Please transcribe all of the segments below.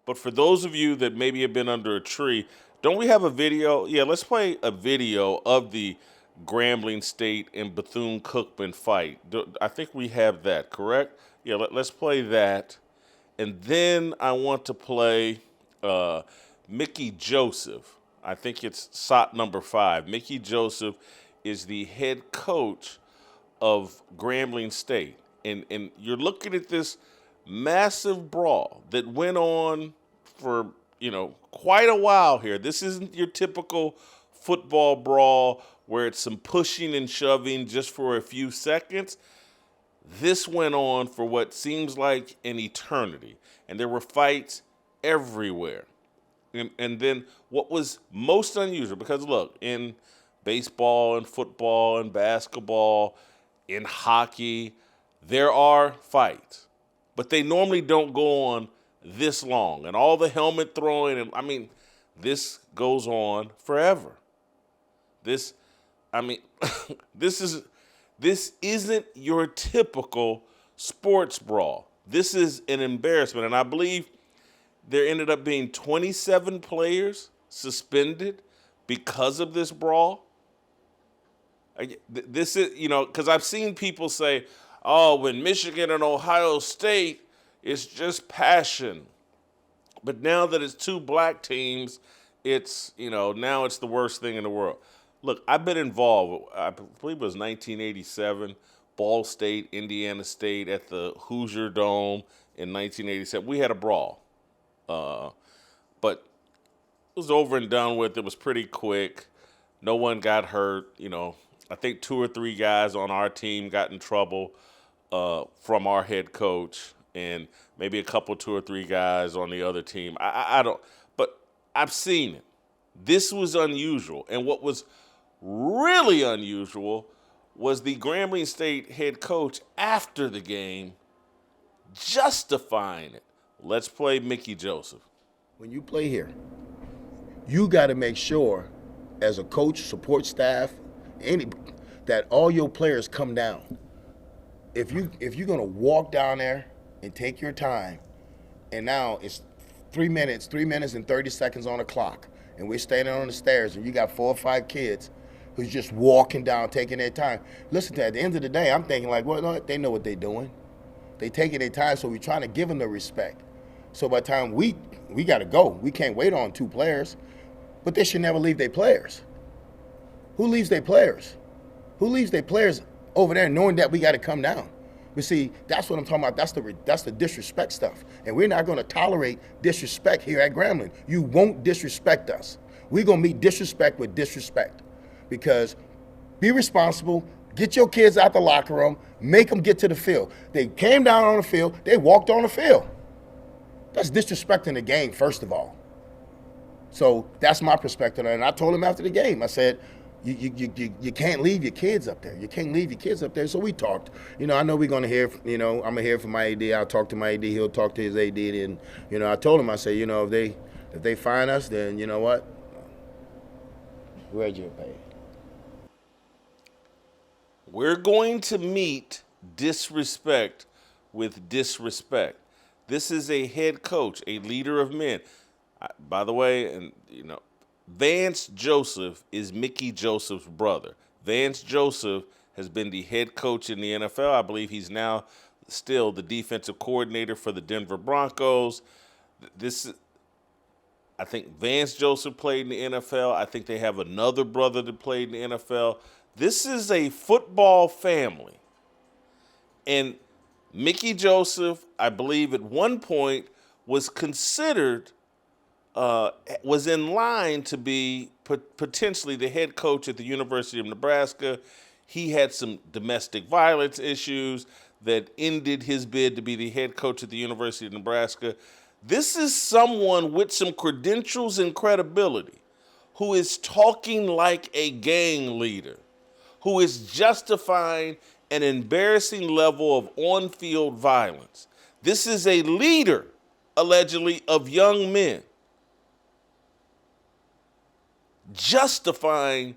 But for those of you that maybe have been under a tree, don't we have a video? Yeah, let's play a video of the Grambling State and Bethune-Cookman fight. I think we have that, correct? Yeah, let's play that. And then I want to play Mickey Joseph. I think it's SOT number 5. Mickey Joseph is the head coach of Grambling State. And you're looking at this massive brawl that went on for, quite a while here. This isn't your typical football brawl where it's some pushing and shoving just for a few seconds. This went on for what seems like an eternity. And there were fights everywhere. And then what was most unusual, because look, in baseball and football and basketball, in hockey, there are fights. But they normally don't go on this long. And all the helmet throwing, and this goes on forever. This isn't your typical sports brawl. This is an embarrassment. And I believe there ended up being 27 players suspended because of this brawl. This is, because I've seen people say, oh, when Michigan and Ohio State, it's just passion. But now that it's two black teams, it's, now it's the worst thing in the world. Look, I've been involved, I believe it was 1987, Ball State, Indiana State at the Hoosier Dome in 1987. We had a brawl. But it was over and done with. It was pretty quick. No one got hurt. I think 2 or 3 guys on our team got in trouble from our head coach, and maybe a couple, 2 or 3 guys on the other team. I don't, but I've seen it. This was unusual. And what was really unusual was the Grambling State head coach after the game justifying it. Let's play Mickey Joseph. When you play here, you got to make sure, as a coach, support staff, that all your players come down. If you're gonna walk down there and take your time, and now it's 3 minutes and 30 seconds on the clock, and we're standing on the stairs, and you got 4 or 5 kids who's just walking down, taking their time. Listen, at the end of the day, I'm thinking like, well, no, they know what they're doing. They taking their time, so we're trying to give them the respect. So by the time we got to go, we can't wait on 2 players, but they should never leave their players. Who leaves their players? Who leaves their players over there knowing that we got to come down? But see, that's what I'm talking about. That's the disrespect stuff. And we're not going to tolerate disrespect here at Grambling. You won't disrespect us. We're going to meet disrespect with disrespect. Because be responsible, get your kids out the locker room, make them get to the field. They came down on the field, they walked on the field. That's disrespecting the game, first of all. So that's my perspective. And I told him after the game, I said, you can't leave your kids up there. You can't leave your kids up there. So we talked. I know we're going to hear, I'm going to hear from my AD. I'll talk to my AD. He'll talk to his AD. And, I told him, I said, if they fine us, then you know what? Where'd you pay? We're going to meet disrespect with disrespect. This is a head coach, a leader of men. By the way, Vance Joseph is Mickey Joseph's brother. Vance Joseph has been the head coach in the NFL. I believe he's now still the defensive coordinator for the Denver Broncos. I think Vance Joseph played in the NFL. I think they have another brother that played in the NFL. This is a football family. And Mickey Joseph, I believe at one point, was considered, was in line to be potentially the head coach at the University of Nebraska. He had some domestic violence issues that ended his bid to be the head coach at the University of Nebraska. This is someone with some credentials and credibility who is talking like a gang leader, who is justifying an embarrassing level of on-field violence. This is a leader, allegedly, of young men, justifying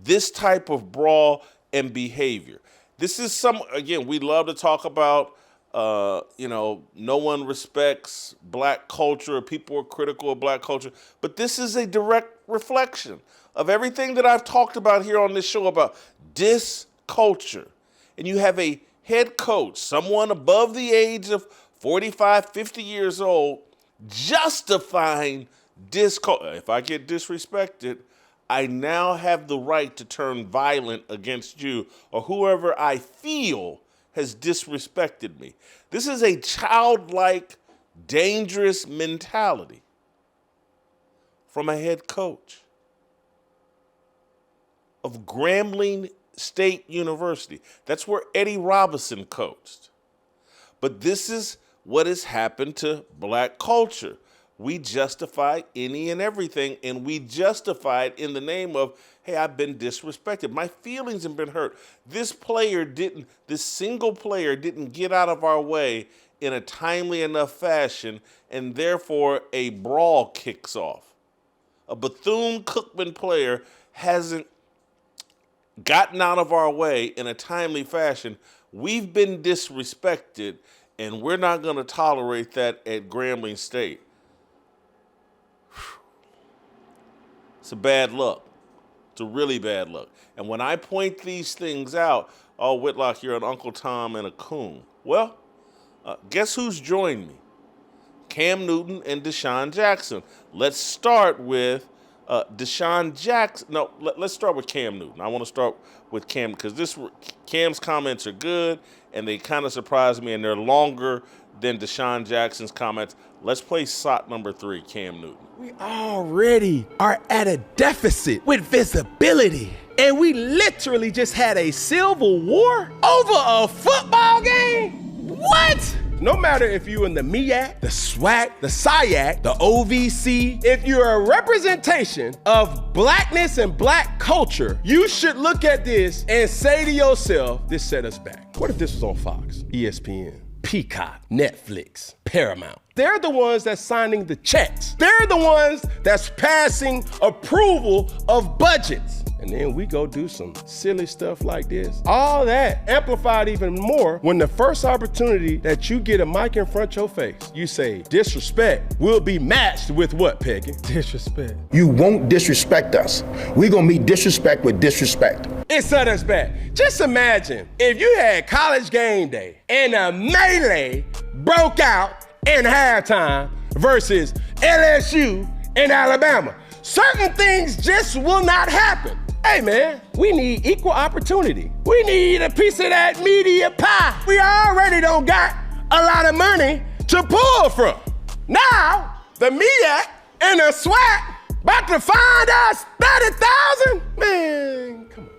this type of brawl and behavior. This is again, we love to talk about no one respects black culture, people are critical of black culture. But this is a direct reflection of everything that I've talked about here on this show about disculture. And you have a head coach, someone above the age of 45, 50 years old, justifying disculture. If I get disrespected, I now have the right to turn violent against you or whoever I feel has disrespected me. This is a childlike, dangerous mentality from a head coach of Grambling State University. That's where Eddie Robinson coached. But this is what has happened to black culture. We justify any and everything, and we justify it in the name of, hey, I've been disrespected. My feelings have been hurt. This single player didn't get out of our way in a timely enough fashion, and therefore a brawl kicks off. A Bethune-Cookman player hasn't gotten out of our way in a timely fashion. We've been disrespected, and we're not going to tolerate that at Grambling State. It's a bad look. It's a really bad look. And when I point these things out, oh, Whitlock, you're an Uncle Tom and a coon. Well, guess who's joined me? Cam Newton and Deshaun Jackson. Let's start with Deshaun Jackson. No, let's start with Cam Newton. I want to start with Cam because Cam's comments are good and they kind of surprised me and they're longer than Deshaun Jackson's comments. Let's play SOT number 3, Cam Newton. We already are at a deficit with visibility. And we literally just had a civil war over a football game? What? No matter if you're in the MEAC, the SWAC, the SIAC, the OVC, if you're a representation of blackness and black culture, you should look at this and say to yourself, this set us back. What if this was on Fox, ESPN, Peacock, Netflix, Paramount? They're the ones that's signing the checks. They're the ones that's passing approval of budgets. And then we go do some silly stuff like this. All that amplified even more when the first opportunity that you get a mic in front of your face, you say, disrespect will be matched with what, Peggy? Disrespect. You won't disrespect us. We're going to meet disrespect with disrespect. It set us back. Just imagine if you had college game day and a melee broke out in halftime versus LSU and Alabama. Certain things just will not happen. Hey man, we need equal opportunity. We need a piece of that media pie. We already don't got a lot of money to pull from. Now, the MEAC and the SWAC about to find us 30,000? Man, come on.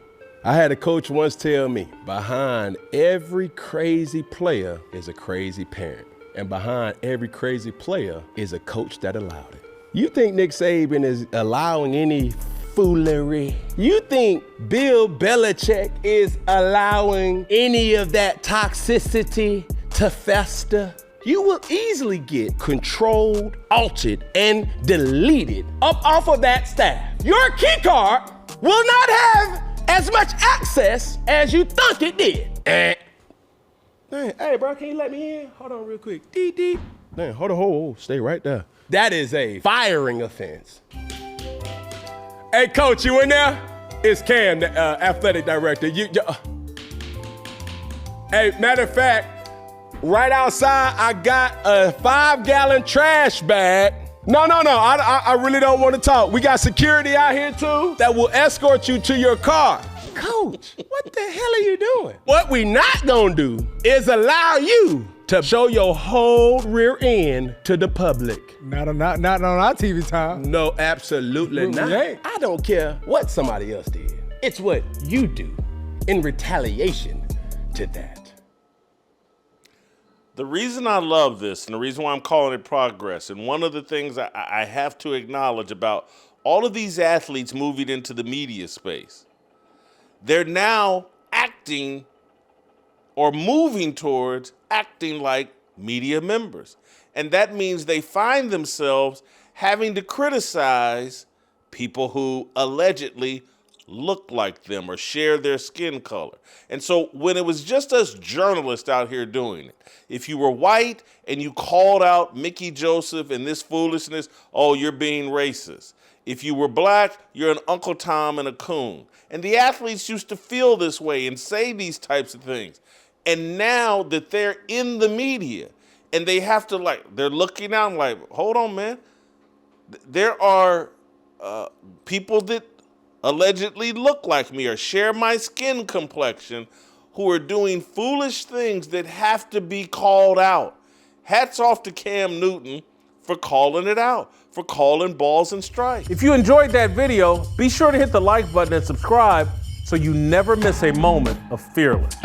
I had a coach once tell me, behind every crazy player is a crazy parent. And behind every crazy player is a coach that allowed it. You think Nick Saban is allowing any foolery? You think Bill Belichick is allowing any of that toxicity to fester? You will easily get controlled, altered, and deleted up off of that staff. Your key card will not have as much access as you thought it did. Hey, bro, can you let me in? Hold on real quick. Dee. Man, hold on, stay right there. That is a firing offense. Hey, coach, you in there? It's Cam, the athletic director. Hey, matter of fact, right outside, I got a 5-gallon trash bag. No, I really don't want to talk. We got security out here, too, that will escort you to your car. Coach, what the hell are you doing? What we not gonna do is allow you to show your whole rear end to the public. Not on our TV time. No, absolutely not. I don't care what somebody else did. It's what you do in retaliation to that. The reason I love this and the reason why I'm calling it progress, and one of the things I have to acknowledge about all of these athletes moving into the media space, they're now acting or moving towards acting like media members. And that means they find themselves having to criticize people who allegedly look like them or share their skin color. And so when it was just us journalists out here doing it, if you were white and you called out Mickey Joseph and this foolishness, oh, you're being racist. If you were black, you're an Uncle Tom and a coon. And the athletes used to feel this way and say these types of things. And now that they're in the media and they have to they're looking out and like, hold on, man. There are people that allegedly look like me or share my skin complexion who are doing foolish things that have to be called out. Hats off to Cam Newton for calling it out, for calling balls and strikes. If you enjoyed that video, be sure to hit the like button and subscribe so you never miss a moment of Fearless.